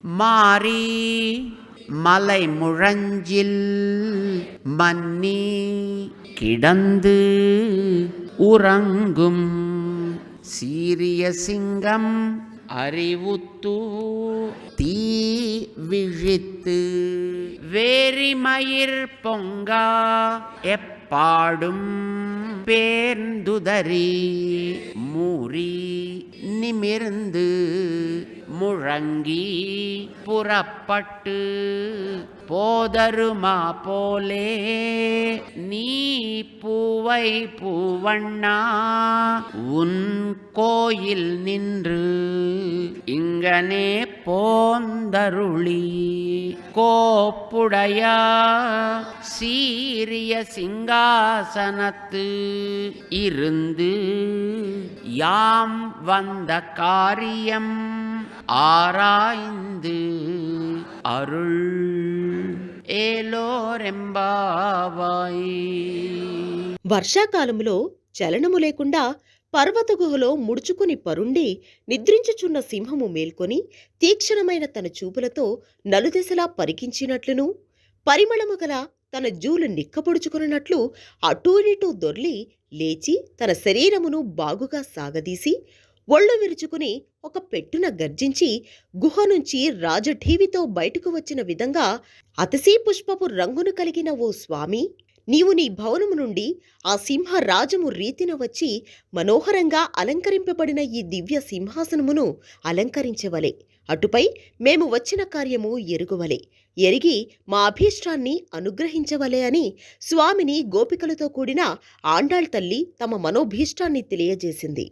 மாரி மலை முழஞ்சில் மன்னி கிடந்து உறங்கும் சீரிய சிங்கம் அறிவுத்து தீ விழித்து வேரிமயிர் பொங்கா எப்பாடும் பேர்ந்துதறி மூரி நிமிர்ந்து முழங்கி புறப்பட்டு போதருமா போலே நீ பூவை பூவண்ணா உன் கோயில் நின்று இங்கனே போந்தருளி கோப்புடையா சீரிய சிங்காசனத்து இருந்து யாம் வந்த காரியம் ஆராய்ந்து அருள் ఏలోరెంబావాయి. వర్షాకాలంలో చలనము లేకుండా పర్వత గుహలో ముడుచుకుని పరుండి నిద్రించుచున్న సింహము మేల్కొని తీక్షణమైన తన చూపులతో నలుదెసలా పరికించినట్లును పరిమళము గల తన జూలు నిక్కపొడుచుకున్నట్లు అటూనిటూ దొర్లి లేచి తన శరీరమును బాగుగా సాగదీసి ఒళ్ళు విరుచుకుని ఒక పెట్టున గర్జించి గుహ నుంచి రాజఠీవితో బయటకు వచ్చిన విధంగా అతసీ పుష్పపు రంగును కలిగిన ఓ స్వామి, నీవు నీ భవనము నుండి ఆ సింహరాజము రీతిన వచ్చి మనోహరంగా అలంకరింపబడిన ఈ దివ్య సింహాసనమును అలంకరించవలే. అటుపై మేము వచ్చిన కార్యము ఎరుగువలే. ఎరిగి మా అభీష్టాన్ని అనుగ్రహించవలే అని స్వామిని గోపికలతో కూడిన ఆండాళ్ తల్లి తమ మనోభీష్టాన్ని తెలియజేసింది.